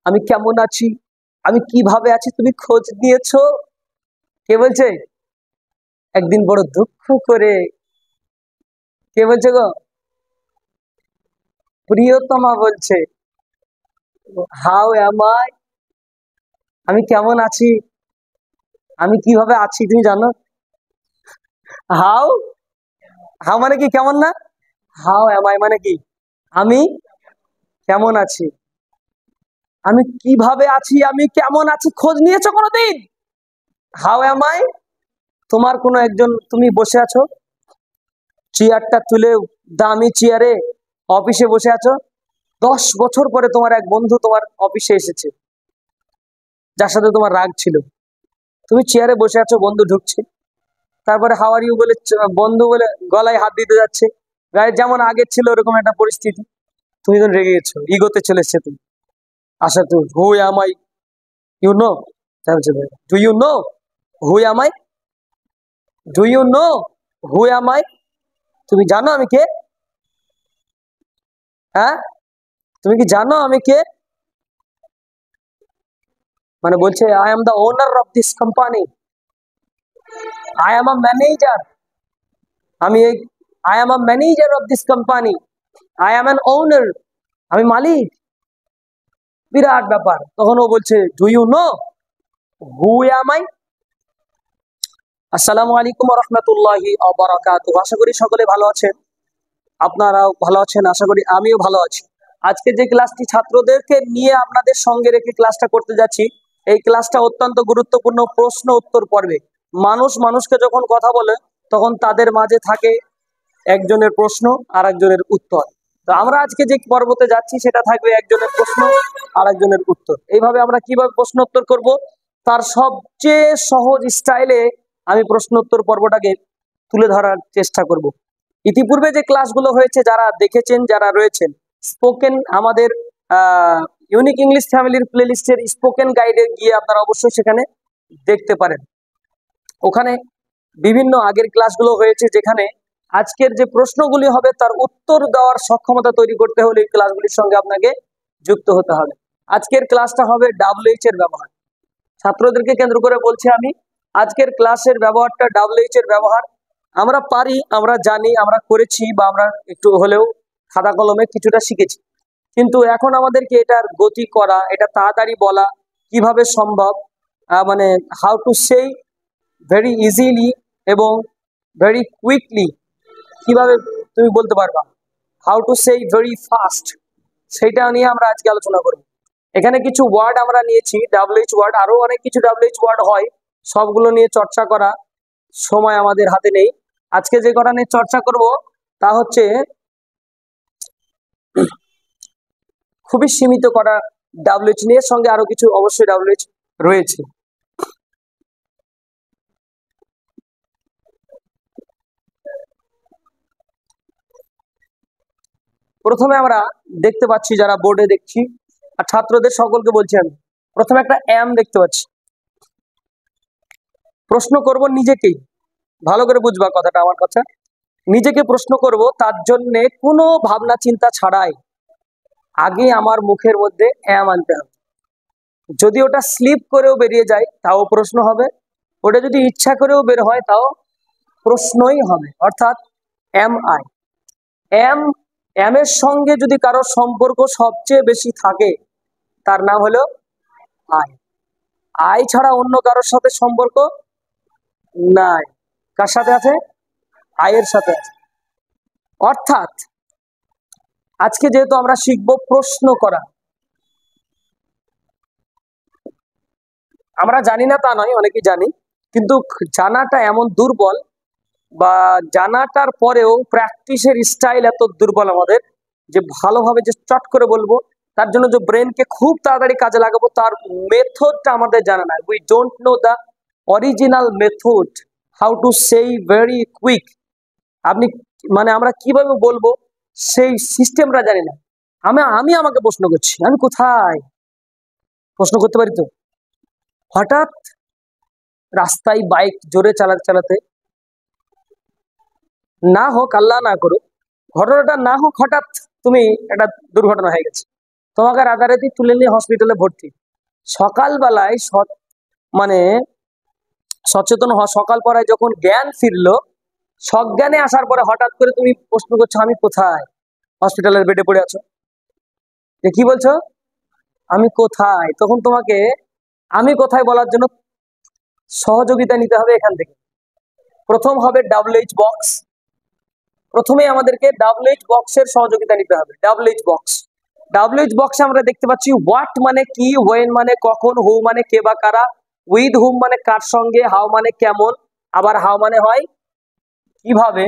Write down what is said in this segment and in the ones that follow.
আমি কেমন আছি, আমি কিভাবে আছি তুমি খোঁজ নিয়েছো? কে বলছে? একদিন বড় দুঃখ করে কে বলছে গো? প্রিয়তমা বলছে, হাউ এম আই, আমি কেমন আছি, আমি কিভাবে আছি তুমি জানো? হাউ, হাউ মানে কি কেমন না? হাউ এম আই মানে কি আমি কেমন আছি, আমি কিভাবে আছি, আমি কেমন আছি খোঁজ নিয়েছো কোনোদিন? হাউ এম আই, তোমার কোনো একজন, তুমি বসে আছো চেয়ারটা তুলে, দামি চেয়ারে, অফিসে বসে আছো, 10 বছর পরে তোমার এক বন্ধু তোমার অফিসে এসেছে, যার সাথে তোমার রাগ ছিল। তুমি চেয়ারে বসে আছো, বন্ধু ঢুকছে, তারপরে হাউ আর ইউ বলে বন্ধু বলে গলায় হাত দিতে যাচ্ছে, গায়ে যেমন আগের ছিল ওরকম একটা পরিস্থিতি। তুমি তো রেগে গেছো, ইগোতে চলে এসছে তুমি। আচ্ছা তুমি who am I, you know, do you know who am I, do you know who am I, তুমি জানো আমি কে? হ্যাঁ, তুমি কি জানো আমি কে? মানে বলছে I am the owner of this company, I am a manager, আমি এই, I am a manager of this company, I am an owner, আমি মালিক। বিরাট ব্যাপার। তখন ও বলছে do you know who am I. আসসালামু আলাইকুম ওয়া রাহমাতুল্লাহি ওয়া বারাকাতুহু। আশা করি সকলে ভালো আছেন, আপনারাও ভালো আছেন, আশা করি আমিও ভালো আছি। আজকে যে ক্লাসটি ছাত্রদেরকে নিয়ে আপনাদের সঙ্গে রেখে ক্লাসটা করতে যাচ্ছি, এই ক্লাসটা অত্যন্ত গুরুত্বপূর্ণ প্রশ্ন উত্তর পর্বে। মানুষ মানুষকে যখন কথা বলে তখন তাদের মাঝে থাকে একজনের প্রশ্ন আর একজনের উত্তর। তো আমরা আজকে যে পর্বতে যাচ্ছি সেটা থাকবে একজনের প্রশ্ন আর একজনের উত্তর। এইভাবে আমরা কিভাবে প্রশ্ন উত্তর করব তার সবচেয়ে সহজ স্টাইলে আমি প্রশ্ন উত্তর পর্বটাকে তুলে ধরার চেষ্টা করব। ইতিপূর্বে যে ক্লাসগুলো হয়েছে যারা দেখেছেন, যারা রয়েছেন স্পোকেন, আমাদের ইউনিক ইংলিশ ফ্যামিলির প্লেলিস্টের স্পোকেন গাইডে গিয়ে আপনারা অবশ্যই সেখানে দেখতে পারেন। ওখানে বিভিন্ন আগের ক্লাসগুলো হয়েছে যেখানে আজকের যে প্রশ্নগুলি হবে তার উত্তর দেওয়ার সক্ষমতা তৈরি করতে হলে এই ক্লাসগুলির সঙ্গে আপনাকে যুক্ত হতে হবে। আজকের ক্লাসটা হবে WH এর ব্যবহার। ছাত্রদেরকে কেন্দ্র করে বলছি আমি, আজকের ক্লাসের ব্যবহারটা WH এর ব্যবহার। আমরা পারি, আমরা জানি, আমরা করেছি, বা আমরা একটু হলেও খাতা কলমে কিছুটা শিখেছি, কিন্তু এখন আমাদেরকে এটার গতি করা, এটা তাড়াতাড়ি বলা কিভাবে সম্ভব, মানে how to say very easily এবং ভেরি কুইকলি, কিভাবে তুমি বলতে পারবা, how to say very fast, সেইটা নিয়ে আমরা আজকে আলোচনা করব। এখানে কিছু ওয়ার্ড আমরা নিয়েছি WH ওয়ার্ড, আরো অনেক কিছু WH ওয়ার্ড হয়, সবগুলো নিয়ে চর্চা করা সময় আমাদের হাতে নেই। আজকে যে কটা নিয়ে চর্চা করব তা হচ্ছে খুবই সীমিত করা WH নিয়ে, সঙ্গে আরো কিছু অবশ্যই WH রয়েছে। প্রথমে আমরা দেখতে পাচ্ছি, যারা বোর্ডে দেখছি আর ছাত্রদের সকলকে বলছি, আমি প্রথমে একটা এম দেখতে পাচ্ছি। প্রশ্ন করব নিজেকেই, ভালো করে বুঝবা কথাটা, আমার কথা, নিজেকে প্রশ্ন করব, তার জন্য কোনো ভাবনা চিন্তা ছাড়াই আগে আমার মুখের মধ্যে এম আনতে হবে। যদি ওটা স্লিপ করেও বেরিয়ে যায় তাও প্রশ্ন হবে, ওটা যদি ইচ্ছা করেও বের হয় তাও প্রশ্নই হবে। অর্থাৎ এম আই, এম, এম এর সঙ্গে যদি কারোর সম্পর্ক সবচেয়ে বেশি থাকে তার নাম হলো আই। আই ছাড়া অন্য কারোর সাথে সম্পর্ক নাই। কার সাথে আছে? আয়ের সাথে আছে। অর্থাৎ আজকে যেহেতু আমরা শিখবো প্রশ্ন করা, আমরা জানি না তা নয়, অনেকেই জানি, কিন্তু জানাটা এমন দুর্বল, বা জানাটার পরেও প্র্যাকটিসের স্টাইল এত দুর্বল আমাদের, যে ভালোভাবে যে চট করে বলবো, তার জন্য যে ব্রেনকে খুব তাড়াতাড়ি কাজে লাগাবো তার মেথডটা আমাদের জানা নাই। We don't know the original method how to say very quick. আপনি মানে আমরা কিভাবে বলবো সেই সিস্টেমটা জানি না। আমি আমাকে প্রশ্ন করছি, আমি কোথায় প্রশ্ন করতে পারি? তো হঠাৎ রাস্তায় বাইক জোরে চালাতে চালাতে, না হোক আল্লাহ না করুক, ঘটনাটা না হোক, হঠাৎ তুমি একটা দুর্ঘটনা হয়ে গেছে, তোমাকে রাতারাতি তুলে নিয়ে হসপিটালে ভর্তি। সকালবেলায় মানে সচেতন হওয়া, সকাল পড়ায় যখন জ্ঞান ফিরলো, সজ্ঞানে আসার পরে হঠাৎ করে তুমি প্রশ্ন করছো আমি কোথায়? হসপিটালের বেডে পড়ে আছো, যে কি বলছো আমি কোথায়? তখন তোমাকে আমি কোথায় বলার জন্য সহযোগিতা নিতে হবে এখান থেকে। প্রথম হবে WH বক্স। প্রথমে আমাদেরকে WH বক্সের সহযোগিতা নিতে হবে। WH বক্স, WH বক্সে আমরা দেখতে পাচ্ছি হোয়াট মানে কি, ওয়েন মানে কখন, হু মানে কে বা কারা, উইথ হুম মানে কার সঙ্গে, হাউ মানে কেমন, আবার হাউ মানে হয় কিভাবে,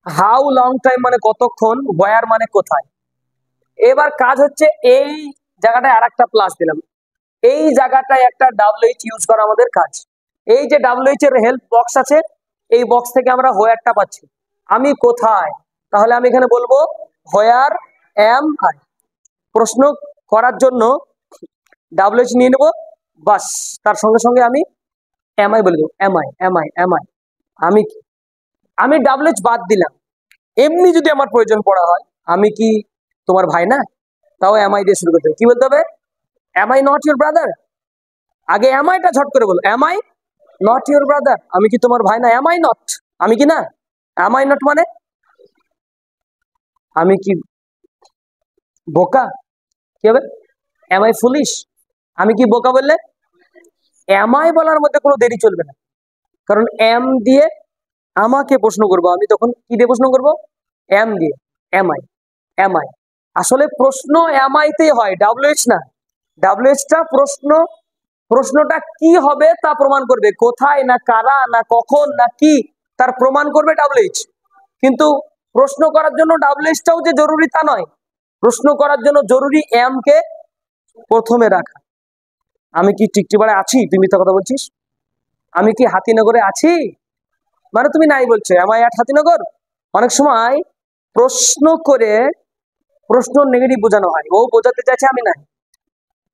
হাউ লং টাইম মানে কতক্ষণ, ওয়্যার মানে কোথায়। এবার কাজ হচ্ছে এই জায়গাটায় আর একটা প্লাস দিলাম, এই জায়গাটায় একটা WH ইউজ করা আমাদের কাজ। এই যে WH এর হেল্প বক্স আছে, এই বক্স থেকে আমরা হোয়ারটা পাচ্ছি, আমি কোথায়। তাহলে আমি এখানে বলবো হোয়ার এম আই। প্রশ্ন করার জন্য WH নিয়ে নেবো, বাস তার সঙ্গে সঙ্গে আমি এমআই বলে দেবো, এমআই। আমি কি, আমি WH বাদ দিলাম। এমনি যদি আমার প্রয়োজন পড়া হয়, আমি কি তোমার ভাই না, তাও এমআই দিয়ে শুরু করতে হবে। কি বলতে হবে? Am I not your brother. আগে এমআইটা ঝট করে বলো, am I not your brother, আমি কি তোমার ভাই না? এম আই নট, আমি কি না। এম আই নট মানে আমি কি বোকা? কি হবে? এম আই ফুলিশ, আমি কি বোকা বললে? এম আই বলার মধ্যে কোনো দেরি চলবে না, কারণ এম দিয়ে আমাকে প্রশ্ন করবো, আমি তখন কি দিয়ে প্রশ্ন করবো? এম দিয়ে। এম আই আসলে প্রশ্ন এমআইতেই হয়, WH না। WHটা প্রশ্নটা কি হবে তা প্রমাণ করবে, কোথায় না কারা না কখন না কি, তার প্রমাণ করবে WH। কিন্তু প্রশ্ন করার জন্য WHটাও যে জরুরি তা নয়, প্রশ্ন করার জন্য জরুরি এম কে প্রথমে রাখা। আমি কি টিকটিপাড়ায় আছি? তুই মিথ্যা কথা বলছিস। আমি কি হাতিনগরে আছি? মানে তুমি নাই বলছো, এমআই অ্যাট হাতিনগর। অনেক সময় প্রশ্ন করে প্রশ্ন নেগেটিভ বোঝানো হয়, ও বোঝাতে চাইছে আমি নাই।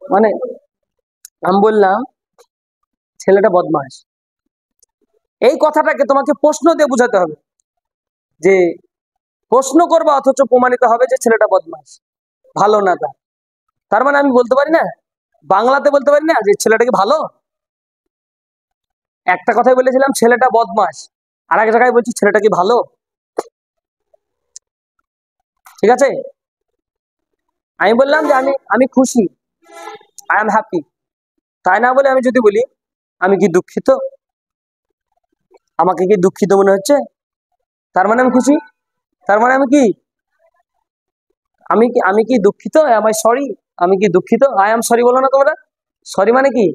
মানে আমি বললাম ছেলেটা বদমাস, এই কথাটাকে তোমাকে প্রশ্ন দিয়ে বোঝাতে হবে, যে প্রশ্ন করবা অথচ প্রমাণিত হবে যে ছেলেটা বদমাস, ভালো না। তার মানে আমি বলতে পারি না, বাংলাতে বলতে পারি না যে ছেলেটা কি ভালো। একটা কথাই বলেছিলাম ছেলেটা বদমাস, আর এক জায়গায় বলছি ছেলেটা কি ভালো। ঠিক আছে, আমি বললাম যে আমি আমি খুশি, আই এম হ্যাপি। তাই না বলে আমি যদি বলি আমি কি দুঃখিত, আমাকে কি দুঃখিত মনে হচ্ছে, তার মানে আমি খুশি। তার মানে আমি কি দুঃখিত, এম আই সরি, আমি কি দুঃখিত। আই এম সরি বলো না তোমরা, সরি মানে কি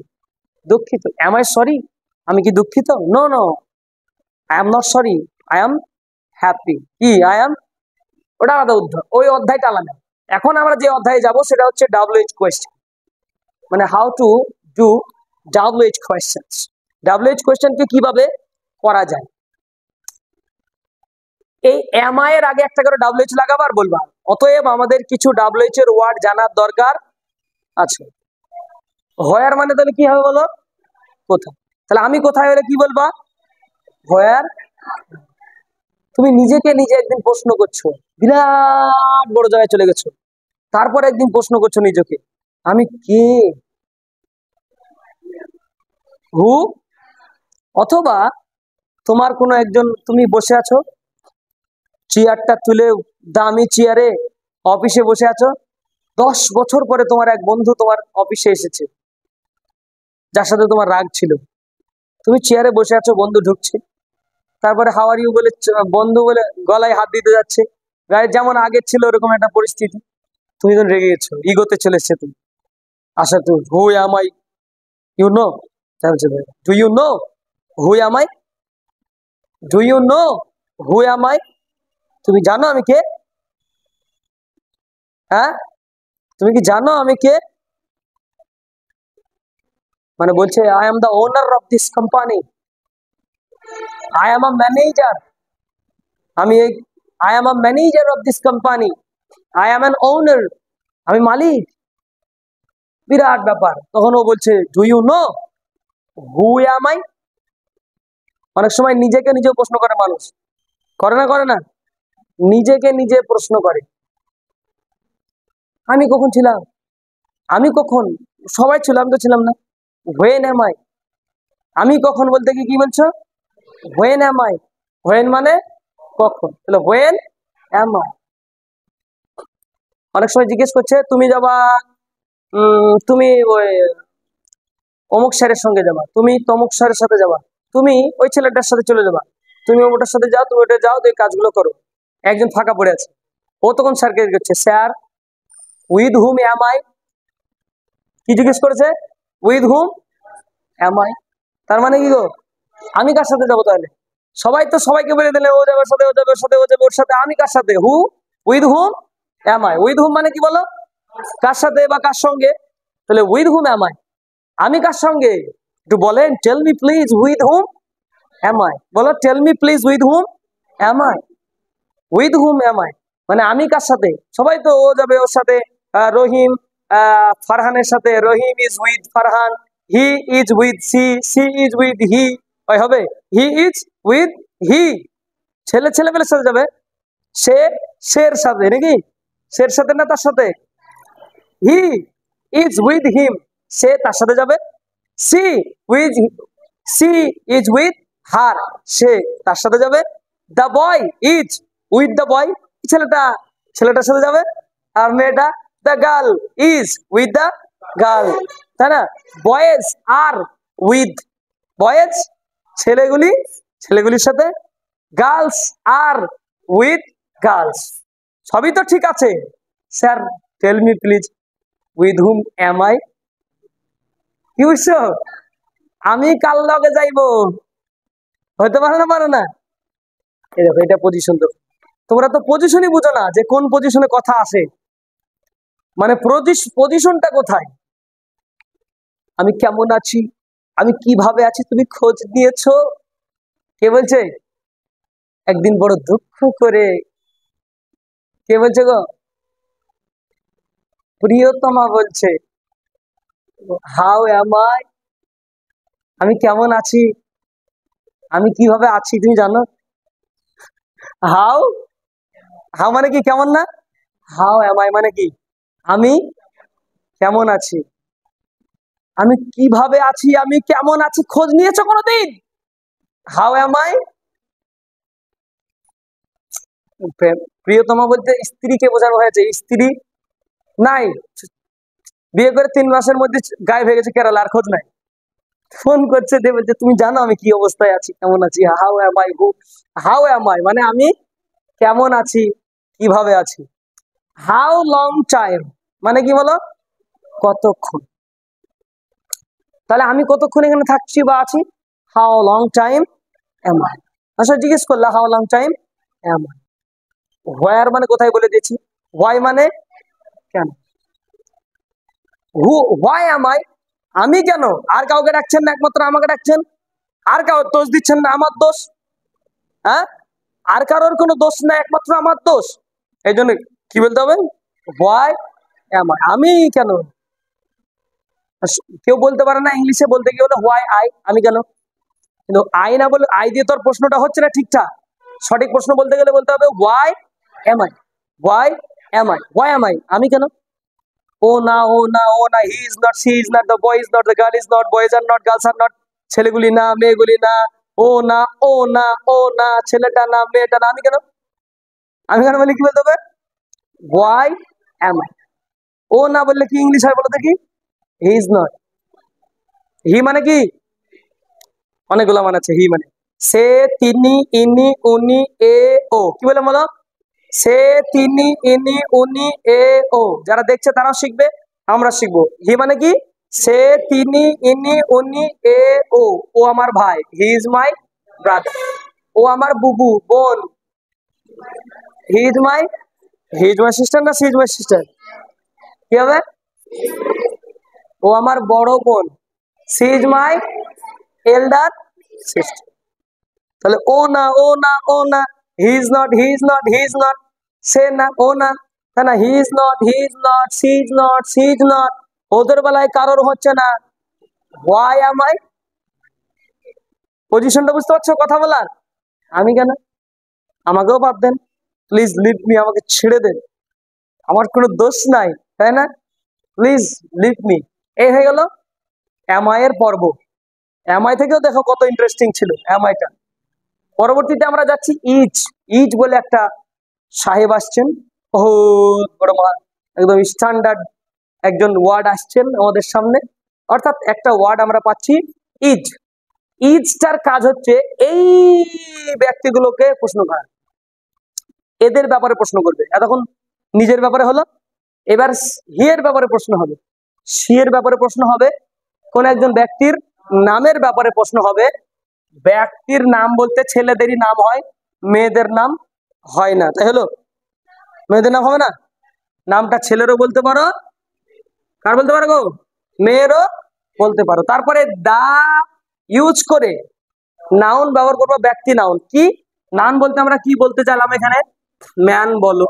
দুঃখিত। এম আই সরি, আমি কি দুঃখিত। No no, I am not sorry, I am happy. কি আই এম, ওটা আলাদা অধ্যায়, ওই অধ্যায়টা আলাদা। এখন আমরা যে অধ্যায়ে যাব সেটা হচ্ছে WH কোয়েশ্চেন, মানে how to do WH question. WH কোয়েশ্চেনকে কিভাবে করা যায়। এই এমআই এর আগে একটা করে WH লাগাবো আর বলবা। অতএব আমাদের কিছু WH এর ওয়ার্ড জানার দরকার আছে। হোয়ার মানে তাহলে কি হবে বলো, কোথায়। তাহলে আমি কোথায় হলে কি বলবা, হোয়ার। তুমি নিজেকে নিজে একদিন প্রশ্ন করছো, বিরাট বড় জায়গায় চলে গেছো, তারপর একদিন প্রশ্ন করছো নিজেকে, আমি কে, হু। অথবা তোমার কোনো একজন, তুমি বসে আছো চেয়ারটা তুলে, দামি চেয়ারে অফিসে বসে আছো, 10 বছর পরে তোমার এক বন্ধু তোমার অফিসে এসেছে, যার সাথে তোমার রাগ ছিল। তুমি চেয়ারে বসে আছো, বন্ধু ঢুকছে, তারপরে হাউ আর ইউ বলে বন্ধু বলে গলায় হাত দিতে যাচ্ছে, গায়ে যেমন আগের ছিল ওরকম একটা পরিস্থিতি। তুমি তো রেগে গেছো, ইগোতে চলে এসছে তুমি। আচ্ছা তুমি who am I, you know, do you know who am I, do you know who am I, তুমি জানো আমি কে। হ্যাঁ, তুমি কি জানো আমি কে। মানে বলছে I am the owner of this company, I am a manager, আমি এই, I am a manager of this company, I am an owner, আমি মালিক। বিরাট ব্যাপার। তখন ও বলছে do you know who am I. অনেক সময় নিজেকে নিজে প্রশ্ন করে মানুষ, করে না নিজেকে নিজে প্রশ্ন করে। আমি কখন ছিলাম? আমি কখন? সবাই ছিল, আমি তো ছিলাম না। When am I? আমি কখন বলতে কি কি বলছো? When am I? হোয়েন মানে কখন, তাহলে হোয়েন এম আই। অনেক সময় জিজ্ঞেস করছে তুমি যাবা, তুমি ওই অমুক স্যারের সঙ্গে যাবা, তুমি তমুক স্যারের সাথে যাবা, তুমি ওই ছেলেটার সাথে চলে যাবা, তুমি ওটার সাথে যাও, তুমি ওটা যাও, তো এই কাজগুলো করো। একজন ফাঁকা পড়ে আছে, ও তখন স্যারকে জিজ্ঞেস করছে, sir with whom am I? কি জিজ্ঞেস করেছে? With whom am I? তার মানে কি গো, আমি কার সাথে যাবো তাহলে? সবাই তো সবাইকে বলে দিলে ও যাবে ওর সাথে, ও যাবে ওর সাথে, ও যাবে ওর সাথে, আমি কার সাথে? Who with whom am I? With whom মানে কি বলো? কার সাথে বা কার সঙ্গে? তাহলে উইথ হুম এম আই, আমি কার সঙ্গে? একটু বলেন, tell me please with whom am I? বলো, tell me please with whom am I? With whom am I মানে আমি কার সাথে? সবাই তো ও যাবে ওর সাথে, রহিম ফারহানের সাথে, Rahim is with Farhan, he is with she, she is with he, ওই হবে হি ইজ উইথ হি। ছেলে ছেলেমেয়ের সাথে যাবে, সে সের সাথে নাকি? সের সাথে না তার সাথে? হি ইজ উইথ হিম, সে তার সাথে যাবে। She with, she is with her, সে তার সাথে যাবে। The boy is with the boy, ছেলেটা ছেলেটার সাথে যাবে। আর মেয়েটা, the girl is with the girl, তাই না? বয়েজ আর উইথ বয়েজ, ছেলেগুলি ছেলেগুলির সাথে। Girls are with girls. সবই তো ঠিক আছে, sir tell me please with whom am I? কি বুঝছো? আমি কার লগে যাইবো? হইতে পারে না, পারে না? এই দেখো, এটা পজিশন। তো তোমরা তো পজিশনই বুঝো না, যে কোন পজিশনে কথা আসে, মানে পজিশনটা কোথায়। আমি কেমন আছি, আমি কিভাবে আছি, তুমি খোঁজ নিয়েছো? কে বলছে? একদিন বড় দুঃখ করে, কে বলছে গো? প্রিয়তমা বলছে, হাউ এম আই? আমি কেমন আছি, আমি কিভাবে আছি তুমি জানো? হাউ, হাউ মানে কি? কেমন না? হাউ এম আই মানে কি? আমি কেমন আছি, আমি কিভাবে আছি, আমি কেমন আছি, খোঁজ নিয়েছো কোনোদিন? How M I? প্রিয়তমা বলতে স্ত্রীকে বোঝানো হয়েছে। স্ত্রী নাই, বিয়ে করে 3 মাসের মধ্যে গায়েব হয়ে গেছে কেরালা, আর খোঁজ নাই। ফোন করছে, দিয়ে বলছে তুমি জানো আমি কি অবস্থায় আছি, কেমন আছি? How M I? How M I মানে আমি কেমন আছি, কিভাবে আছি। হাউ লং টাইম মানে কি বলো? কতক্ষণ। তাহলে আমি কতক্ষণ এখানে থাকছি বা আছি? How long time am I. আচ্ছা, জিজ্ঞেস করলা how long time am I. Where মানে কোথায় বলে দিয়েছি। হোয়াই মানে কেন। হু হোয়াই এম আই, আমি কেন? আর কাউকে ডাকছেন না, একমাত্র আমাকে ডাকছেন। আর কারোর দোষ দিচ্ছেন না, আমার দোষ। হ্যাঁ, আর কারোর কোনো দোষ না, একমাত্র আমার দোষ। এই জন্য কি বলতে হবে? হোয়াই এম আই, আমি কেন। কেউ বলতে পারে না ইংলিশে বলতে গিয়ে বলে হোয়াই আই, আমি কেন। কিন্তু আই না বলে, আই দিয়ে তোর প্রশ্নটা হচ্ছে না ঠিকঠাক। সঠিক প্রশ্ন বলতে গেলে বলতে হবে why am I. Why am I, why am I, আমি কেন। ও না, ও না, ও না, he is not, she is not, the boy is not, the girl is not, boys are not, girls are not. ছেলেগুলি না, মেয়েগুলি না। ও না, ও না, ও না, ছেলেটা না, মেয়েটা না, আমি কেন। আমি কেন বলি কি বলতে হবে? Why am I. ও না বললে কি ইংলিশ হয় বলো দেখি? হি ইজ নট। হি মানে কি? অনেকগুলো মানে আছে। হি মানে সে, তিনি, ইনি, উনি, এ, ও। কি বলে বলো? সে, তিনি, ইনি, উনি, এ, ও। যারা দেখছে তারাও শিখবে, আমরা শিখবো। হি মানে কি? সে, তিনি, ইনি, উনি, এ, ও। ও আমার ভাই, হি ইজ মাই ব্রাদার। ও আমার বুবু, বোন, he is my, he is my sister না সি ইজ মাই সিস্টার? কি হবে? ও আমার বড় বোন, she is my elder sister. তাহলে ও না, ও না, ও না, he is not, he is not, he is not, সে না, ও না, তাই না? He is not, he is not, she is not, she is not. ওদের বেলায় কারোর হচ্ছে না। Why am I? পজিশনটা বুঝতে পারছো কথা বলার? আমি কেন, আমাকেও বাদ দেন, প্লিজ লিভ মি, আমাকে ছেড়ে দেন, আমার কোনো দোষ নাই। তাই না? Please leave me. এই হয়ে গেল এমআই এর পর্ব। এমআই থেকেও দেখো কত ইন্টারেস্টিং ছিল এমআইটা। পরবর্তীতে আমরা যাচ্ছি ইজ। ইজ বলে একটা সাহেব আসছেন, বহুত বড় একদম স্ট্যান্ডার্ড একজন ওয়ার্ড আসছেন আমাদের সামনে, অর্থাৎ একটা ওয়ার্ড আমরা পাচ্ছি ইজ। ইজটার কাজ হচ্ছে এই ব্যক্তিগুলোকে প্রশ্ন করা, এদের ব্যাপারে প্রশ্ন করবে। এতক্ষণ নিজের ব্যাপারে হলো, এবার হি এর ব্যাপারে প্রশ্ন হবে, সি এর ব্যাপারে প্রশ্ন হবে, কোন একজন ব্যক্তির নামের ব্যাপারে প্রশ্ন হবে। ব্যক্তির নাম বলতে ছেলেদেরই নাম হয়, মেয়েদের নাম হয় না, তাই হলো? মেয়েদের নাম হবে না, নামটা ছেলেরও বলতে পারো, কার বলতে পারো গো, মেয়েরও বলতে পারো। তারপরে দা ইউজ করে নাউন ব্যবহার করবো, ব্যক্তি নাউন। কি নাউন বলতে আমরা কি বলতে চাইলাম এখানে? ম্যান বলো,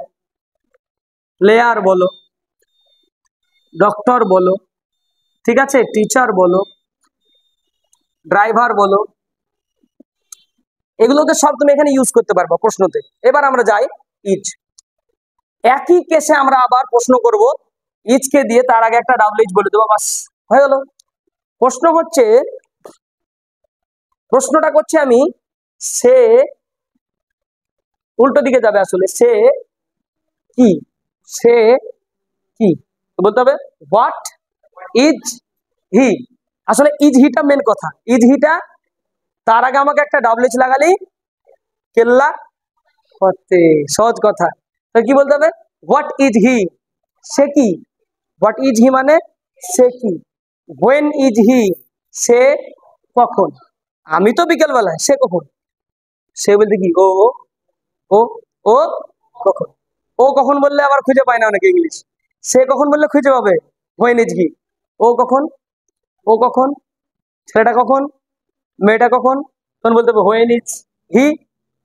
প্লেয়ার বলো, ডক্টর বলো, ঠিক আছে, টিচার বলো, ড্রাইভার বলো, এগুলোকে সব তুমি এখানে ইউজ করতে পারবো প্রশ্নতে। এবার আমরা যাই ইজ। একই কেসে আমরা আবার প্রশ্ন করব ইজকে দিয়ে, তার আগে একটা ডাব্লিউএইচ বলে দেবো, বাস হয়ে গেল। প্রশ্ন হচ্ছে, প্রশ্নটা করছি আমি, সে, উল্টো দিকে যাবে আসলে, সে কি, সে কি বলতে হবে, হোয়াট ইজ হি। আসলে ইজ হিটা মেন কথা, ইজ হিটা, তার আগে আমাকে একটা ডাব্লিউএইচ লাগালেই কেল্লা করতে, সহজ কথা। তো কি বলতে হবে, হোয়াট ইজ হি, সে কি। হোয়াট ইজ হি মানে সে কি। হোয়েন ইজ হি, সে কখন। আমি তো বিকেল বেলায়, সে কখন। সে বলতে কি, ও ও ও কখন। ও কখন বললে আবার খুঁজে পায় না অনেকে ইংলিশ, সে কখন বললে খুঁজে পাবে হোয়েন ইজ হি। ও কখন, ও কখন, ছেলেটা কখন, মেয়েটা কখন, তখন বলতে হবে when is he,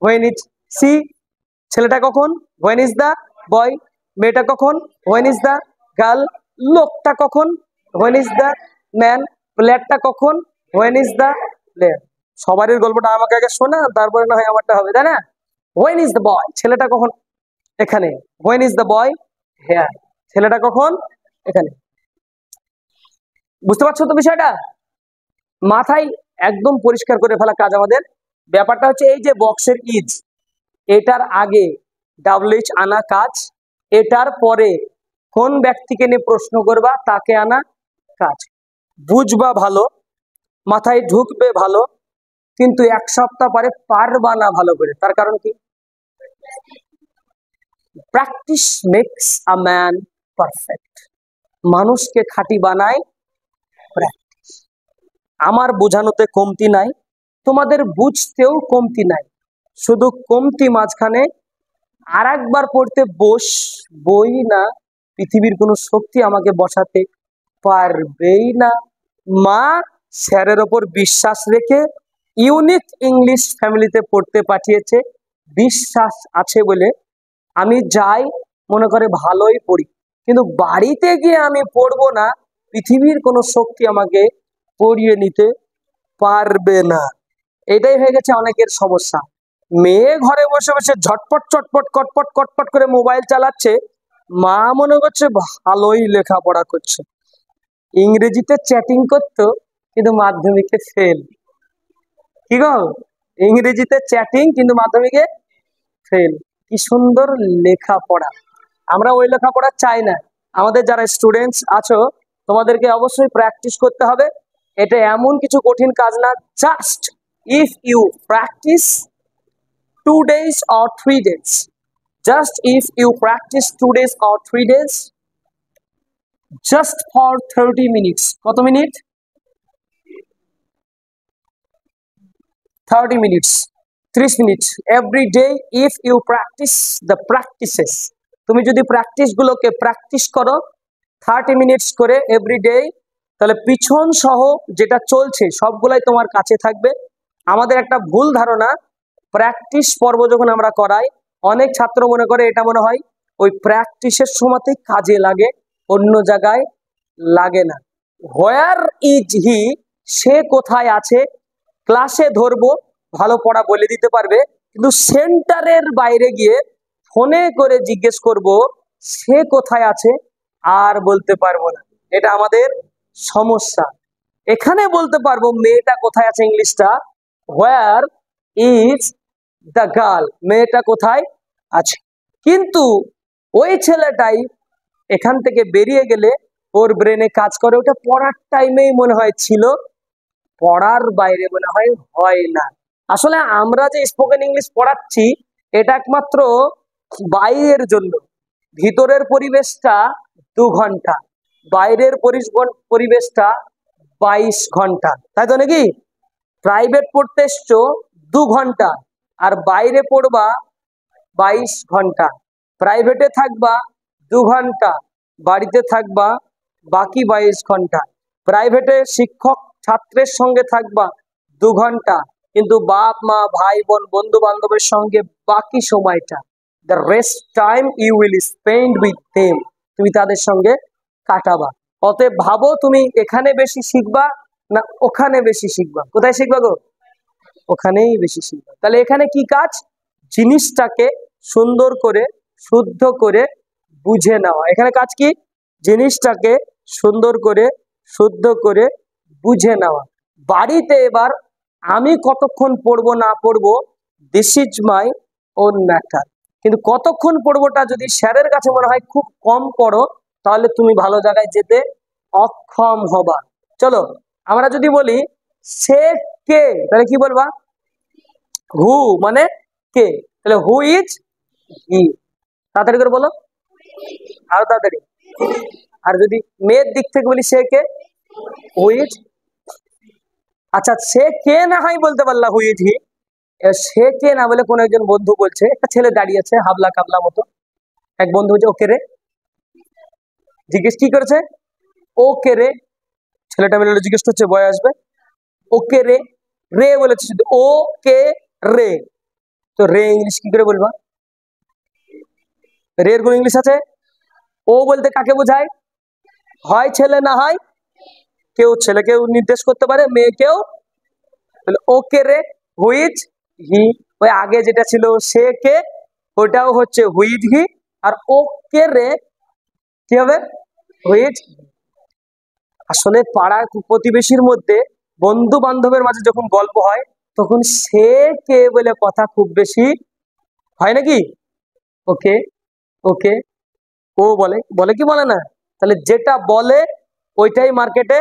when is she. ছেলেটা কখন, হোয়েন ইজ দা বয়। মেয়েটা কখন, হোয়েন ইজ দা গার্ল। লোকটা কখন, হোয়েন ইজ দা ম্যান। প্লেয়ারটা কখন, হোয়েন ইজ দা প্লেয়ার। সবারই গল্পটা আমাকে আগে শোনা, তারপরে না হয় আমারটা হবে, তাই না? হোয়েন ইজ দ্য বয়, ছেলেটা কখন এখানে, when is the boy here, ছেলেটা কখন এখানে। বুঝতে পারছো তো বিষয়টা? মাথায় একদম পরিষ্কার করে ফেলা কাজ আমাদের। ব্যাপারটা হচ্ছে এই যে বক্সের ইজ, এটার আগে ডাব্লিউএইচ আনা কাজ, এটার পরে কোন ব্যক্তিকে নিয়ে প্রশ্ন করবা তাকে আনা কাজ। বুঝবা ভালো, মাথায় ঢুকবে ভালো, কিন্তু এক সপ্তাহ পরে পারবা না ভালো করে। তার কারণ কি? Practice makes a man perfect. মানুষকে খাঁটি বানায় প্র্যাকটিস। আমার বোঝানোতে কমতি নাই, তোমাদের বুঝতেও কমতি নাই, শুধু কমতি মাঝখানে আর একবার পড়তে বস বই না, পৃথিবীর কোনো শক্তি আমাকে বসাতে পারবেই না। মা স্যারের ওপর বিশ্বাস রেখে ইউনিক ইংলিশ ফ্যামিলিতে পড়তে পাঠিয়েছে, বিশ্বাস আছে বলে আমি যাই মনে করে ভালোই পড়ি, কিন্তু বাড়িতে গিয়ে আমি পড়বো না, পৃথিবীর কোনো শক্তি আমাকে পড়িয়ে নিতে পারবে না। এটাই হয়ে গেছে অনেকের সমস্যা। মেয়ে ঘরে বসে বসে ঝটপট চটপট কটপট কটপট করে মোবাইল চালাচ্ছে, মা মনে করছে ভালোই লেখাপড়া করছে। ইংরেজিতে চ্যাটিং করতো কিন্তু মাধ্যমিকে ফেল। কি গো, ইংরেজিতে চ্যাটিং কিন্তু মাধ্যমিকে ফেল। কি সুন্দর লেখাপড়া। আমরা ওই লেখাপড়া চাই না। আমাদের যারা স্টুডেন্টস আছো, তোমাদেরকে অবশ্যই প্র্যাকটিস করতে হবে। এটা এমন কিছু কঠিন কাজ না, just if you practice 2 days or 3 days, just if you practice 2 days or 3 days, just for 30 minutes. কত minute? 30 minutes, 30 minutes every day. If you practice the practices, তুমি যদি প্র্যাকটিস গুলোকে প্র্যাকটিস করো 30 মিনিটস করে এভরি ডে, তাহলে পিছন সহ যেটা চলছে সবগুলাই তোমার কাছে থাকবে। আমাদের একটা ভুল ধারণা, প্র্যাকটিস পর্ব যখন আমরা করাই, অনেক ছাত্র মনে করে এটা মনে হয় ওই প্র্যাকটিসের সময়তেই কাজে লাগে, অন্য জায়গায় লাগে না। হোয়ার ইজ হি, সে কোথায় আছে, ক্লাসে ধরবো ভালো পড়া বলে দিতে পারবে, কিন্তু সেন্টারের বাইরে গিয়ে ফোনে করে জিজ্ঞেস করব সে কোথায় আছে, আর বলতে পারবো না, এটা আমাদের সমস্যা। এখানে বলতে পারবো মেয়েটা কোথায় আছে, ইংলিশটা হোয়ার ইজ দ্য গার্ল, মেয়েটা কোথায় আছে। কিন্তু ওই ছেলেটাই এখান থেকে বেরিয়ে গেলে ওর ব্রেনে কাজ করে ওটা পড়ার টাইমেই মনে হয় ছিল, পড়ার বাইরে মনে হয় হয় না। আসলে আমরা যে স্পোকেন ইংলিশ পড়াচ্ছি এটা একমাত্র বাইরের জন্য, ভিতরের পরিবেশটা 2 ঘন্টা, বাইরের পরিবেশটা 22 ঘন্টা, তাই তো নাকি? প্রাইভেট পড়তে এসছো 2 ঘন্টা আর বাইরে পড়বা 22 ঘন্টা। প্রাইভেটে থাকবা 2 ঘন্টা, বাড়িতে থাকবা বাকি 22 ঘন্টা। প্রাইভেটে শিক্ষক ছাত্রের সঙ্গে থাকবা 2 ঘন্টা, কিন্তু বাপ মা ভাই বোন বন্ধু বান্ধবের সঙ্গে বাকি সময়টা, the rest time you will spend with them, তুমি তাদের সঙ্গে কাটাবা। অতএব ভাবো তুমি এখানে বেশি শিখবা না ওখানে বেশি শিখবা? কোথায় শিখবা গো? ওখানেই বেশি শিখবা। তাহলে এখানে কি কাজ? জিনিসটাকে সুন্দর করে শুদ্ধ করে বুঝে নেওয়া। এখানে কাজ কি? জিনিসটাকে সুন্দর করে শুদ্ধ করে বুঝে নেওয়া। বাড়িতে এবার আমি কতক্ষণ পড়বো না পড়বো, this is my own matter. কিন্তু কতক্ষণ পড়বোটা যদি স্যারের কাছে মনে হয় খুব কম পড়ো, তাহলে তুমি ভালো জায়গায় যেতে অক্ষম হবা। চলো আমরা যদি বলি সে কে, তাহলে কি বলবা? হু মানে কে, তাহলে হু ইজ হি। তাড়াতাড়ি করে বলো, আরো তাড়াতাড়ি। আর যদি মেয়ের দিক থেকে বলি সে কে, হু ইজ। আচ্ছা সে কে না হয় বলতে পারলা, হু ইজ হি। সে কে না বলে কোন একজন বন্ধু বলছে, একটা ছেলে দাঁড়িয়ে আছে হাবলা কাবলা মতো, এক বন্ধু বলছে ওকে রে, জিজ্ঞেস কি করেছে? ওকে রে। ছেলেটা মিলে জিজ্ঞেস করছে, বয় আসবে, ওকে রে, রে বলেছে শুধু, ও কে রে। তো রে ইংলিশ কি করে বলবা? রে এর কোন ইংলিশ আছে? ও বলতে কাকে বোঝায়? হয় ছেলে না হয় কেউ, ছেলেকেও নির্দেশ করতে পারে মেয়েকেও। ওকে রে, হুইজ হি। ওই আগে যেটা ছিল সে কে, ওটাও হচ্ছে হুইজ হি। আর ওকে রে কি হবে? হুইজ। আসলে পাড়ার প্রতিবেশীর মধ্যে বন্ধু বান্ধবের মাঝে যখন গল্প হয় তখন সে কে বলে কথা খুব বেশি হয় নাকি? ওকে, ওকে, ও বলে, বলে কি বলে না? তাহলে যেটা বলে ওইটাই মার্কেটে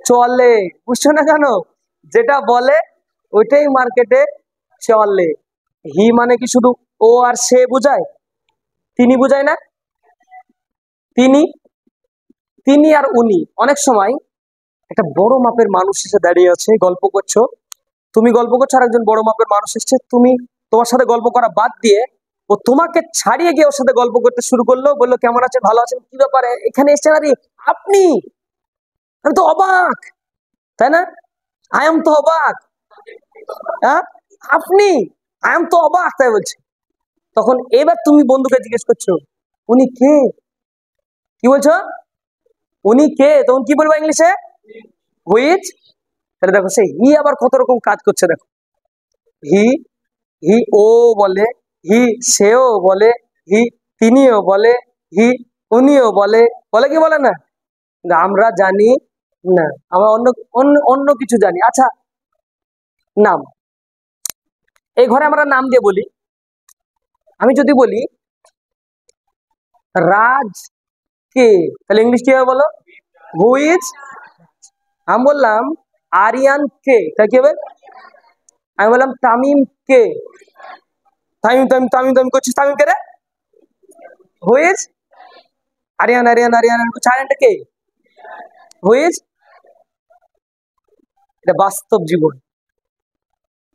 চলে, বুঝছো না কেন? যেটা বলে ওইটাই মার্কেটে চলে। হি মানে কি শুধু ও আর সে বুঝায়? তিনি বুঝায় না? তিনি, তিনি আর উনি। অনেক সময় একটা বড় মাপের মানুষ এসে দাঁড়িয়ে আছে, গল্প করছো, তুমি গল্প করছো আর একজন বড় মাপের মানুষ এসছে, তুমি তোমার সাথে গল্প করা বাদ দিয়ে ও তোমাকে ছাড়িয়ে গিয়ে ওর সাথে গল্প করতে শুরু করলো, বললো কেমন আছে, ভালো আছেন, কি ব্যাপারে এখানে এসছেন? আরে আপনি, আমি তো অবাক, তাই না? আই এম তো অবাক। হ্যাঁ, আপনি, আই এম তো অবাক, তাই বলছে। তখন এবার তুমি বন্ধুকে জিজ্ঞেস করছো উনি কে, কি বলছো? উনি কে, তখন কি বলবো ইংলিশে? হুইচ। তাহলে দেখো সে হি আবার কত রকম কাজ করছে দেখো। হি, হি ও বলে, হি সেও বলে, হি তিনিও বলে, হি উনিও বলে, বলে কি বলে না? কিন্তু আমরা জানি না, আমরা অন্য অন্য অন্য কিছু জানি। আচ্ছা নাম, এই ঘরে আমরা নাম দিয়ে বলি। আমি যদি বলি রাজ কে, তাহলে ইংলিশ কি হবে বলো? Who is. আমি বললাম আরিয়ান কে, তাই কি হবে? আমি বললাম তামিম কে, তামিম তামিম তামিম তামিম করছিস, তামিম কে রে? হু ইজ আরিয়ান, আরিয়ান আরিয়ান, আরিয়ানটা কে? Who is. এটা বাস্তব জীবন।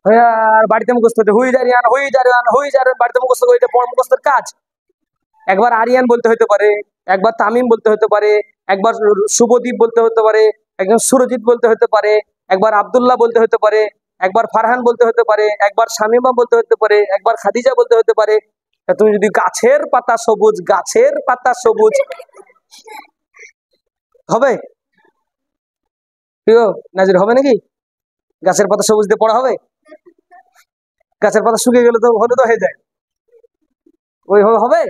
আর বাড়িতে মুখস্থ হচ্ছে who is Aryan, who is Aryan, who is Aryan, বাড়িতে মুখস্থ করে এটা পড়া মুখস্থের কাজ। একবার আরিয়ান বলতে হতে পারে, একবার তামিম বলতে হতে পারে, একবার শুভদীপ বলতে হতে পারে, একজন সুরজিৎ বলতে হতে পারে, একবার আব্দুল্লাহ বলতে হতে পারে, একবার ফারহান বলতে হতে পারে, একবার শামিমা বলতে হতে পারে, একবার খাদিজা বলতে হতে পারে। তা তুমি যদি গাছের পাতা সবুজ, গাছের পাতা সবুজ হবে? প্রিয় নাজির, হবে নাকি? গাছের পাতা সবুজ দিয়ে পড়া হবে? গাছের পাতা শুকিয়ে গেলে তো হলে তো হয়ে যায়, ওইভাবে হবে?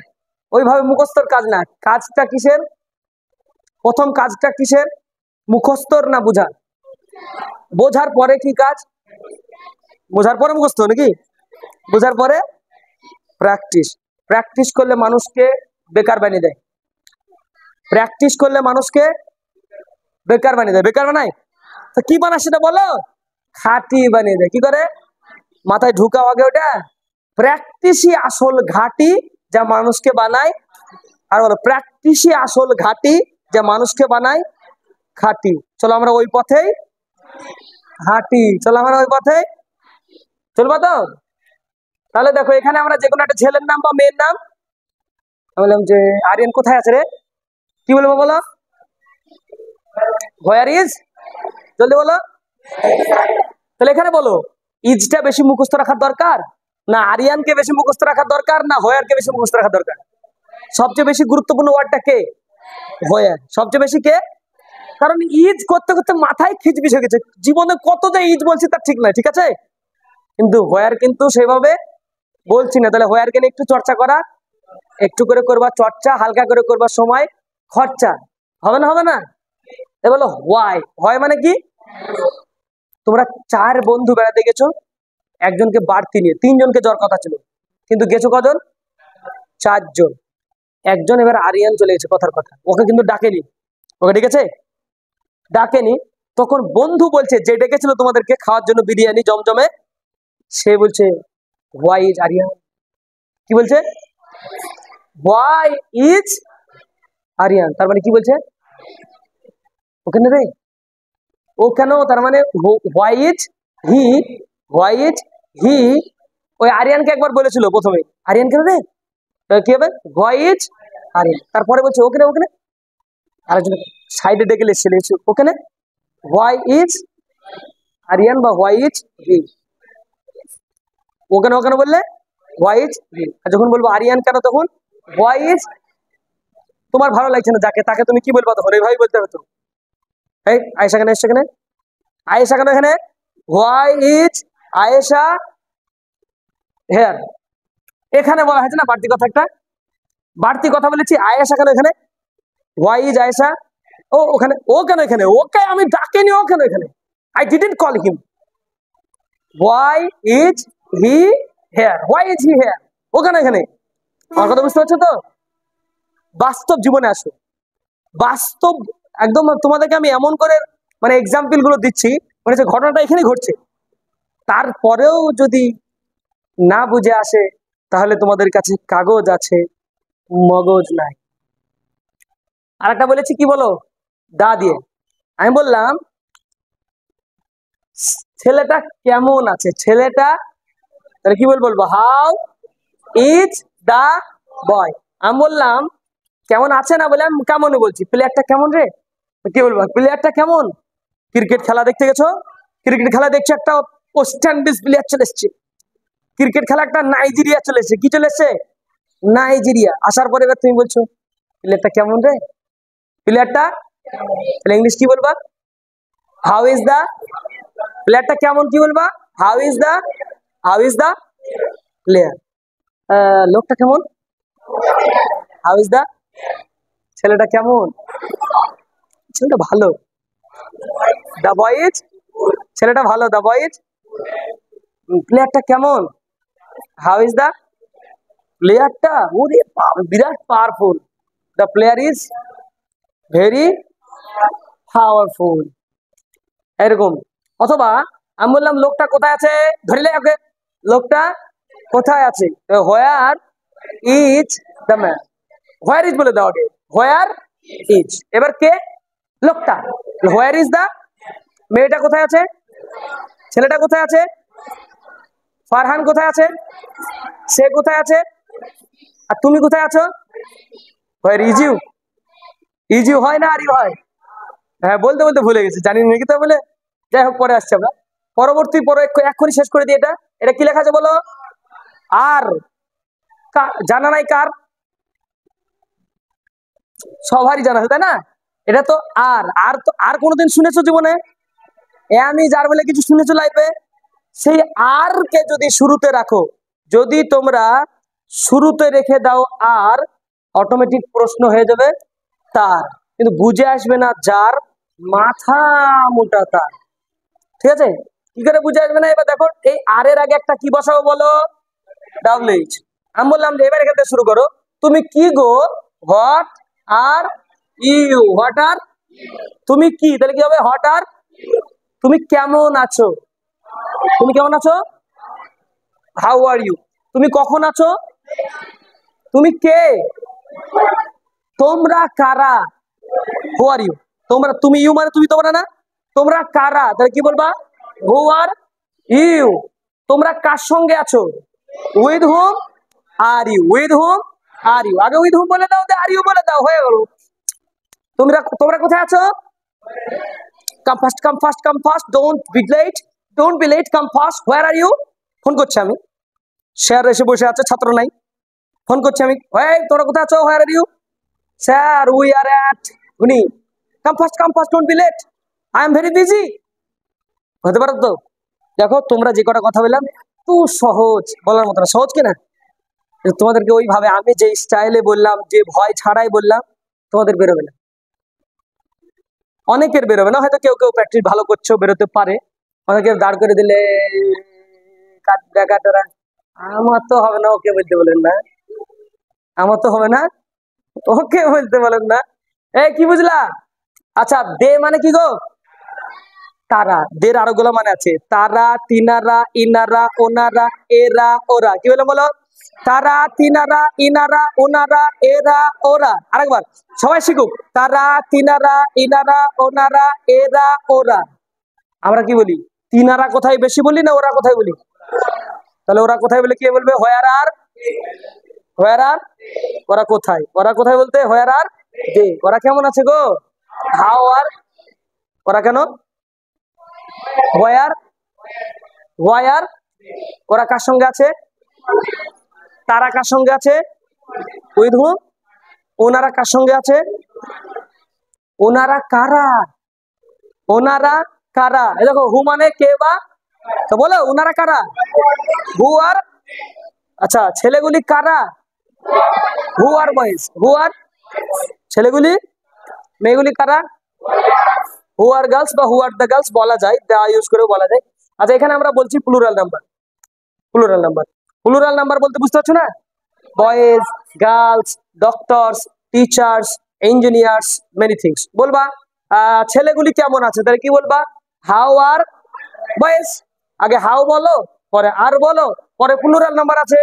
ওইভাবে মুখস্থর কাজ না, কাজটা কিসের? প্রথম কাজটা কিসের? মুখস্থর না বোঝার? বোঝার পরে কি কাজ? বোঝার পরে মুখস্থ নাকি? বোঝার পরে প্র্যাকটিস। প্র্যাকটিস করলে মানুষকে বেকার বানিয়ে দেয়। প্র্যাকটিস করলে মানুষকে বেকার বানিয়ে দেয়। বেকার বানায় তো কি বানায় সেটা বলো? খাঁটি বানিয়ে দেয়। কি করে? মাথায় ঢুকাও আগে ওটা। প্র্যাকটিসই আসল ঘাঁটি যা মানুষকে বানায়। আর বলো প্র্যাকটিসই আসল ঘাঁটি যা মানুষকে বানায় খাঁটি। চলো আমরা ওই পথেই হাঁটি। চলো আমরা ওই পথে চলবো তো। তাহলে দেখো এখানে আমরা যে কোনো একটা ছেলের নাম বা মেয়ের নাম বললাম যে আরিয়ান কোথায় আছে রে, কি বলবো বলো? হোয়ার ইজ, জলদি বলো। তাহলে এখানে বলো ইজটা বেশি মুখস্থ রাখার দরকার, না আরিয়ানকে বেশি মুখস্থ রাখার দরকার, না হোয়ারকে বেশি মুখস্থ রাখার দরকার? সবচেয়ে বেশি গুরুত্বপূর্ণ ওয়ার্ডটা কে? হোয়ার। সবচেয়ে বেশি কে? কারণ ইজ করতে করতে মাথায় খিচবিচ হয়ে গেছে, জীবনে কত যে ইজ বলছি তার ঠিক নাই, ঠিক আছে? কিন্তু হোয়ার কিন্তু সেভাবে বলছি না। তাহলে হোয়ারকে নিয়ে একটু চর্চা করা, একটু করে করবা চর্চা, হালকা করে করবা, সময় খরচা হবে না? হবে না? এ বলো হোয়াই। হয় মানে কি? তোমরা 4 বন্ধু বেড়াতে গেছো, একজনকে বাড়তি নিয়ে 3 জনকে যাওয়ার কথা ছিল, কিন্তু গেছো কজন? 4 জন। একজন এবার আরিয়ান চলে গেছে, কথার কথা, ওকে কিন্তু ডাকেনি। ওকে ডেকেছে? ডাকেনি। তখন বন্ধু বলছে যে ডেকেছিল তোমাদেরকে খাওয়ার জন্য বিরিয়ানি জমজমে, সে বলছে হোয়াই ইজ আরিয়ান। কি বলছে? Why is Aryan. তার মানে কি বলছে? ওখানে রে ও কেন? তার মানে why is he, why is হি। ওই আরিয়ানকে একবার বলেছিল প্রথমে, আরিয়ান কেন রে, কি হবে? Why is Aryan. তারপরে বলছে ওখানে, ওখানে আরেকজন সাইডে ডেকে লেগেছে ওখানে হোয়াই ইজ আরিয়ান বা হোয়াই ইজ হি। ওখানে ওখানে বললে হোয়াই ইজ হি। আর যখন বলবো আরিয়ান কেন, তখন হোয়াই ইজ। তোমার ভালো লাগছে না যাকে, তাকে তুমি কি বলবো তখন? এইভাবে বলতে হবে তো। এই আয়েশা কেন এসছে? এখানে আয়েশা কেন? এখানে হোয়াই ইজ আয়েশা হেয়ার। এখানে বলা হয়েছে না বাড়তি কথা, একটা বাড়তি কথা বলেছি। আয়েশা কেন এখানে? Why is Ayesha. ও ওখানে, ও কেন এখানে? ওকে আমি ডাকিনি, ও কেন এখানে? I didn't call him. Why is he here, why is he here. ও কেন এখানে? আমার কথা বুঝতে পারছো তো? বাস্তব জীবনে আসো, বাস্তব একদম। তোমাদেরকে আমি এমন করে মানে এক্সাম্পল গুলো দিচ্ছি, মানে যে ঘটনাটা এখানে ঘটছে, তারপরেও যদি না বুঝে আসে তাহলে তোমাদের কাছে কাগজ আছে, মগজ নাই। আর একটা বলেছি কি বলো, দা দিয়ে। আমি বললাম ছেলেটা কেমন আছে? ছেলেটা, তাহলে কি বলবো? হাউ ইজ দা বয়। আমি বললাম কেমন আছে না, বললাম কেমন বলছি। প্লেয়ারটা কেমন রে, কি বলবো? প্লেয়ারটা কেমন? ক্রিকেট খেলা দেখতে গেছো, ক্রিকেট খেলা দেখছো, একটা ওয়েস্ট ইন্ডিজ প্লেয়ার চলে এসছে। ক্রিকেট খেলা একটা নাইজেরিয়া চলে এসছে। কি চলে এসছে? নাইজেরিয়া। আসার পরে এবার তুমি বলছো প্লেয়ারটা কেমন রে, প্লেয়ারটা। তাহলে ইংলিশ কি বলবা? How is the. প্লেয়ারটা কেমন কি বলবা? How is the, how is the player. লোকটা কেমন? How is the. ছেলেটা কেমন? ছেলেটা ভালো। দা বয় ইজ, ছেলেটা ভালো, দা বয় ইজ। প্লেয়ারটা কেমন? হাউ ইজ দা প্লেয়ারটা। ওরে বিরাট powerful. The player is very powerful. এরকম। অথবা আমি বললাম লোকটা কোথায় আছে, ধরিলে ওকে, লোকটা কোথায় আছে? Where is the man. Where is বলে দাও আগে, হোয়ার ইজ। এবার কে? লোকটা। Where is the. মেয়েটা কোথায় আছে? ছেলেটা কোথায় আছে? ফারহান কোথায় আছে? সে কোথায় আছে? আর তুমি কোথায় আছো? Where is you. Is you হয় না আর ইউ হয়? হ্যাঁ, বলতে বলতে ভুলে গেছি, জানি নাকি তা বলে। যাই হোক, পরে আসছে আমরা পরবর্তী, পরে এক্ষুনি শেষ করে দিই। এটা এটা কি লেখা আছে বলো? আর জানা নাই কার? সবারই জানা আছে তাই না? এটা তো আর, আর তো আর কোনোদিন শুনেছো জীবনে? আমি যার বলে কিছু শুনেছো লাইফে? সেই আর কে যদি শুরুতে রাখো, যদি তোমরা শুরুতে রেখে দাও আর, অটোমেটিক প্রশ্ন হয়ে যাবে তার। কিন্তু বুঝে আসবে না যার মাথা মোটা তার। ঠিক আছে, কি করে বুঝে আসবে না? এবার দেখো, এই আর এর আগে একটা কি বসাবো বলো? W H. আমি বললাম যে এবার এখান থেকে শুরু করো। তুমি কি গো? What are you? What are? তুমি কি, তাহলে কি হবে? What are? তুমি কেমন আছো? তুমি কেমন আছো? How are you? তুমি কখন আছো? তুমি কে? তোমরা কারা? Who are you? তোমরা, তুমি ইউ মানে তুমি, তোমরা না। তোমরা কারা, তাহলে কি বলবা? Who are you? তোমরা কার সঙ্গে আছো? With whom are you? With whom are you? আগে উইথ হুম বলে দাও, আর ইউ বলে দাও, হয়ে গেল। তোমরা তোমরা কোথায় আছো? Come fast, come fast, come fast, don't be late, don't be late, come fast. Where are you? Phone করছি আমি, স্যার এসে বসে আছে, ছাত্র নাই। ফোন করছি আমি, এই তোমরা কোথায় আছো? Where are you? Sir we are at, উনি, come fast, don't be late, I am very busy. হতে পারো তো? দেখো তোমরা যে কটা কথা বললাম, তো সহজ, বলার মতো না, সহজ কিনা? তোমাদেরকে ওইভাবে আমি যে স্টাইলে বললাম, যে ভয় ছাড়াই বললাম, তোমাদের বেরোবে না। অনেকের বেরোবে না, হয়তো কেউ কেউ প্র্যাকটিস ভালো করছো, বেরোতে পারে। অনেকে দাঁড় করে দিলে দেখাটা, আমার তো হবে না, ওকে বলতে বলেন না, আমার তো হবে না, ওকে বলতে বলেন না। এই কি বুঝলা? আচ্ছা, দে মানে কি গো? তারা। দের আরো গুলো মানে আছে, তারা, তিনারা, ইনারা, ওনারা, এরা, ওরা। কি বলে বলো? তারা, তিনারা, ইনারা, ওনারা, এরা, ওরা। আরেকবার সবাই শিখুক, তারা, তিনারা, ইনারা, ওনারা, এরা, ওরা। আমরা কি বলি? তিনারা কোথায় বেশি বলি না ওরা কোথায় বলি? তাহলে ওরা কোথায় বলে, কে বলবে? হোয়ার আর? হোয়ার আর? ওরা কোথায়? ওরা কোথায় বলতে হোয়ার আর দে। ওরা কেমন আছে গো? How are? ওরা কেন? হোয়ার, হোয়ার। ওরা কার সঙ্গে আছে? তারা কার সঙ্গে আছে? উইথ হুম। ওনারা কার সঙ্গে আছে? ওনারা কারা? ওনারা কারা? এই দেখো, হু মানে কে বা, তো বলো ওনারা কারা? হু আর? আচ্ছা, ছেলেগুলি কারা? Who R boys? হু আর ছেলেগুলি? মেয়েগুলি কারা? হু আর গার্লস বা হু আর দ্য গার্লস বলা যায়, দা ইউজ করেও বলা যায়। আচ্ছা, এখানে আমরা বলছি plural number. Plural number, plural number বলতে বুঝতে পারছো না? Boys, girls, doctors, teachers, engineers, many things বলবা। ছেলেগুলি কেমন আছে, তাহলে কি বলবা? How are boys. আগে হাউ বলো, পরে আর বলো, পরে প্লুরাল নাম্বার আছে।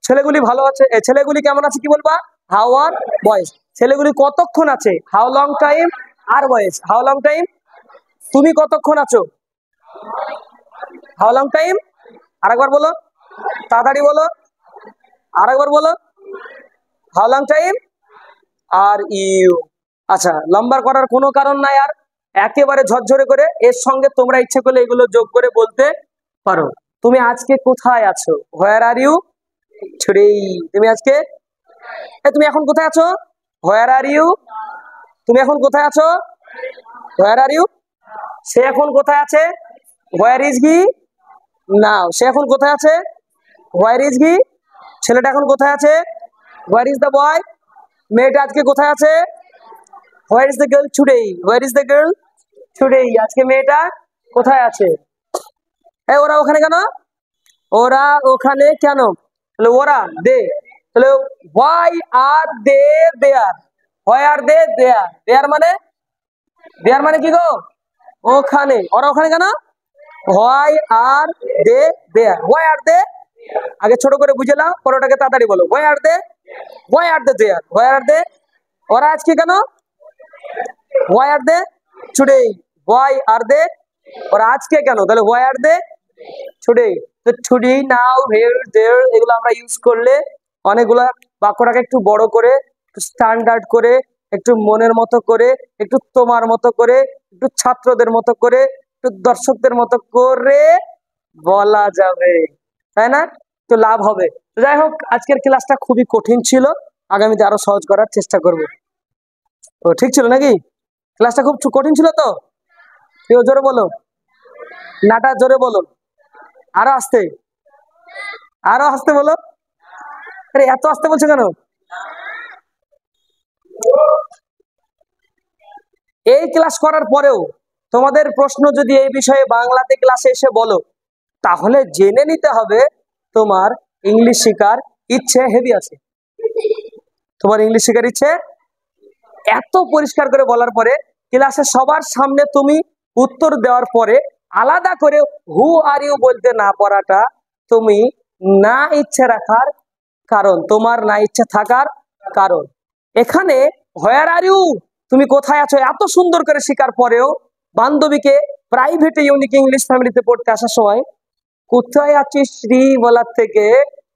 ছেলেগুলি ভালো আছে, ছেলেগুলি কেমন আছে, কি বলবা? How are boys. ছেলেগুলি কতক্ষণ আছে? How long time are boys, how long time. তুমি কতক্ষণ আছো? How long time. আরেকবার বলো, তাড়াতাড়ি বলো, আরেকবার বলো, how long time are you. আচ্ছা, লম্বা করার কোনো কারণ নাই আর, একেবারে ঝরঝরে করে এর সঙ্গে তোমরা ইচ্ছে করলে এগুলো যোগ করে বলতে পারো। তুমি আজকে কোথায় আছো? Where are you today? তুমি আজকে, তুমি এখন কোথায় আছো? Where are you? তুমি এখন কোথায় আছো? Where are you? সে এখন কোথায় আছে? হোয়ার ইজ হি নাও? সে এখন কোথায় আছে? Where is he? ছেলেটা এখন কোথায় আছে? হোয়ার ইজ দ্য বয়? মেয়েটা আজকে কোথায় আছে? Where is the girl today? Where is the girl today? আজকে মেয়েটা কোথায় আছে? ওরা ওখানে কেন? ওরা ওখানে কেন? তাহলে ওরা দে, তাহলে why are they there? Why are they দেয়ার? দেয়ার মানে, দেয়ার মানে কি গো? ওখানে। ওরা ওখানে কেন? Why are they there? Why are দে, আগে ছোট করে বুঝে নাও, পরোটাকে তাড়াতাড়ি বলো। Why are they? Why are they there? Why are they? ওরা আজকে কেন? Why are they today? Why are they? ওরা আজকে কেন? তাহলে হোয়াই আর দে টুডে? তো টুডে, নাও, হিয়ার, দেয়ার, এগুলো আমরা ইউজ করলে অনেকগুলো বাক্যটাকে একটু বড় করে, একটু স্ট্যান্ডার্ড করে, একটু মনের মতো করে, একটু তোমার মতো করে, একটু ছাত্রদের মতো করে, একটু দর্শকদের মতো করে বলা যাবে, তাই না? তো লাভ হবে। তো যাই হোক, আজকের ক্লাসটা খুবই কঠিন ছিল, আগামীতে আরো সহজ করার চেষ্টা করব। ও ঠিক ছিল নাকি? ক্লাসটা খুব কঠিন ছিল তো? কেউ জোরে বলো, নাটা জোরে বলো, আরো আস্তে, আরো আস্তে বলো। আরে এত আস্তে বলছো কেন? এই ক্লাস করার পরেও তোমাদের প্রশ্ন যদি এই বিষয়ে বাংলাতে ক্লাসে এসে বলো, তাহলে জেনে নিতে হবে তোমার ইংলিশ শেখার ইচ্ছে হেভি আছে। তোমার ইংলিশ শেখার ইচ্ছে এত পরিষ্কার করে বলার পরে ক্লাসে সবার সামনে তুমি উত্তর দেওয়ার পরে আলাদা করে হু আর ইউ বলতে না পারাটা তুমি না ইচ্ছে রাখার কারণ, তোমার না ইচ্ছে থাকার কারণ। এখানে হোয়ার আর ইউ, তুমি কোথায় আছো এত সুন্দর করে শেখার পরেও বান্ধবীকে প্রাইভেটে ইউনিক ইংলিশ ফ্যামিলিতে পড়তে আসার সময় কোথায় আছিস শ্রী বলার থেকে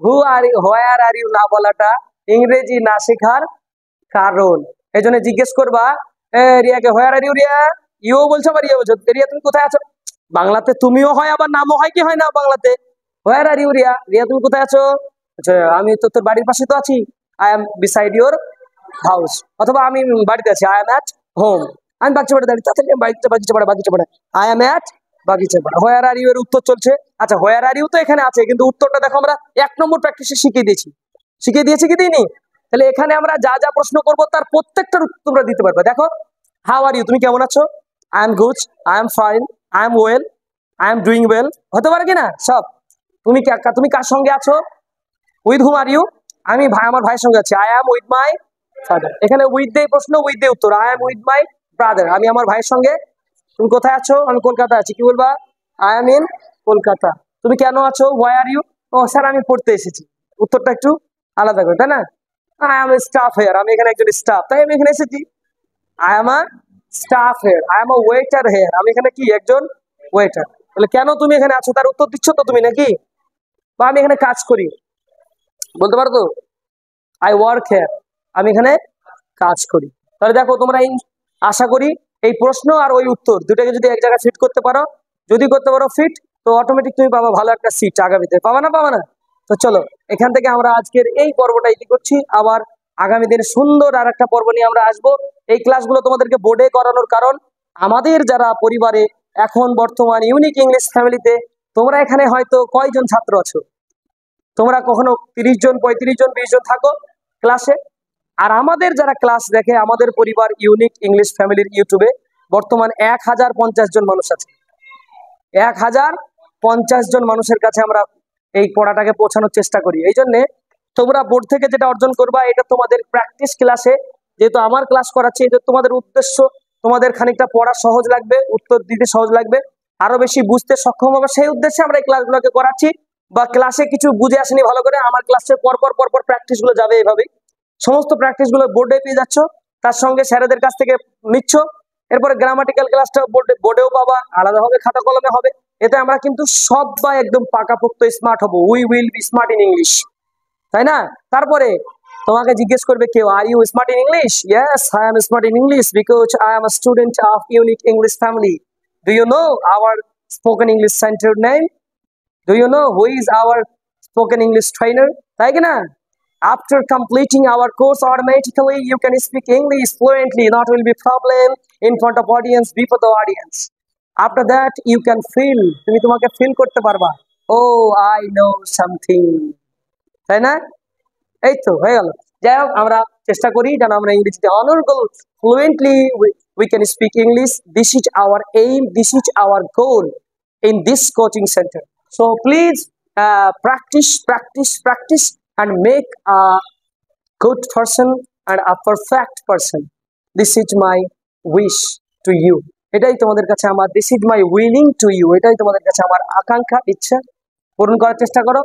হু are you where are you না বলাটা ইংরেজি না শেখার কারণ। এই জন্য জিজ্ঞেস করবা রিয়াকে হোয়ার আর ইউ, রিয়া ইউ বলছো আবার ইয়ে বলছো, রিয়া তুমি কোথায় আছো? বাংলাতে তুমিও হয় আবার নামও হয়, কি হয় না বাংলাতে? হোয়ার আর ইউ রিয়া, রিয়া তুমি কোথায় আছো? আচ্ছা আমি তো তোর বাড়ির পাশে তো আছি, I M beside your house. অথবা আমি বাড়িতে আছি, আই এম অ্যাট হোম। আমি বাগিচাপাড়া দাঁড়িয়ে, তাড়াতাড়ি Bagichapara I am at Bagichapara. Where are you এর উত্তর চলছে। আচ্ছা হোয়ার আর ইউ তো এখানে আছে, কিন্তু উত্তরটা দেখো আমরা 1 নম্বর প্র্যাকটিসে শিখিয়ে দিয়েছি কি দিইনি? তাহলে এখানে আমরা যা যা প্রশ্ন করব তার প্রত্যেকটার উত্তর তোমরা দিতে পারবে। দেখো হাউ আর ইউ, তুমি কেমন আছো? I am good, I am fine, I am well, I am doing well, হতে পারে কিনা সব। তুমি কার সঙ্গে আছো? With whom are you? আমি আমার ভাইয়ের সঙ্গে আছি, I am with my father. এখানে উইথ দিয়ে প্রশ্ন, উইথ দিয়ে উত্তর, I am with my brother, আমি আমার ভাইয়ের সঙ্গে। তুমি কোথায় আছো? আমি কলকাতা আছি, কি বলবা? I am in Kolkata. তুমি কেন আছো? Why are you? ও স্যার আমি পড়তে এসেছি। উত্তরটা একটু আলাদা করে, তাই না? আই এম স্টাফ হেয়ার, আমি এখানে একজন স্টাফ, তাই আমি এখানে এসেছি। I am a staff here, I am a waiter here, আমি এখানে কি একজন ওয়েটার। তাহলে কেন তুমি এখানে আছো তার উত্তর দিচ্ছ তো তুমি নাকি? বা আমি এখানে কাজ করি, বলতে পারো তো? আই ওয়ার্ক হেয়ার, আমি এখানে কাজ করি। তাহলে দেখো তোমরা আশা করি এই প্রশ্ন আর ওই উত্তর দুটাকে যদি এক জায়গায় ফিট করতে পারো, যদি করতে পারো ফিট, তো অটোমেটিক তুমি পাবা ভালো একটা সিট আগামীতে, পাবা না? তো চলো এখান থেকে আমরা আজকের এই পর্বটা ইতি করছি। আবার আগামী দিনে সুন্দর আর একটা পর্ব নিয়ে আমরা আসবো। এই ক্লাসগুলো তোমাদেরকে বোর্ডে করানোর কারণ, আমাদের যারা পরিবারে এখন বর্তমান ইউনিক ইংলিশ ফ্যামিলিতে তোমরা এখানে হয়তো কয়জন ছাত্র আছো? তোমরা কখনো 30 জন, 35 জন, 20 জন থাকো ক্লাসে। আর আমাদের যারা ক্লাস দেখে আমাদের পরিবার ইউনিক ইংলিশ ফ্যামিলির ইউটিউবে বর্তমান 1050 জন মানুষ আছে। 1050 জন মানুষের কাছে আমরা এই পড়াটাকে পৌঁছানোর চেষ্টা করি। এই জন্যে তোমরা বোর্ড থেকে যেটা অর্জন করবা এটা তোমাদের প্র্যাকটিস ক্লাসে, যেহেতু আমার ক্লাস করাচ্ছি, এটা তোমাদের উদ্দেশ্য তোমাদের খানিকটা পড়া সহজ লাগবে, উত্তর দিতে সহজ লাগবে, আরো বেশি বুঝতে সক্ষম হবে, সেই উদ্দেশ্যে আমরা এই ক্লাসগুলোকে করাচ্ছি। বা ক্লাসে কিছু বুঝে আসেনি ভালো করে, আমার ক্লাসের পরপর প্র্যাকটিস গুলো যাবে এইভাবেই। সমস্ত প্র্যাকটিস গুলো বোর্ডে পেয়ে যাচ্ছ, তার সঙ্গে স্যারেদের কাছ থেকে নিচ্ছ। এরপরে গ্রামাটিক্যাল ক্লাসটা বোর্ডেও পাবা, আলাদাভাবে খাতা কলমে হবে। এতে আমরা কিন্তু সবাই একদম পাকাপোক্ত স্মার্ট হবো, we will be smart in English, তাই না? তারপরে তোমাকে জিজ্ঞেস করবে কেউ, are you smart in English? Yes, I am smart in English because I am a student of unique English family. Do you know our spoken English centre name? Do you know who is our spoken English trainer? তাই কি না? After completing our course, automatically you can speak English fluently, not will be problem in front of audience, before the audience. After that, you can feel, তুমি তোমাকে feel করতে পারবা, oh I know something, তাই না? এই তো হয়ে গেল। যাই হোক, আমরা চেষ্টা করি যেন আমরা ইংরেজিতে অনর্গল fluently we can speak English. This is our aim, this is our goal in this coaching center. So please practice and make a good person and a perfect person. This is my wish to you. এটাই তোমাদের কাছে আমার, this is my willing to you, এটাই তোমাদের কাছে আমার আকাঙ্ক্ষা, ইচ্ছা, পূরণ করার চেষ্টা করো।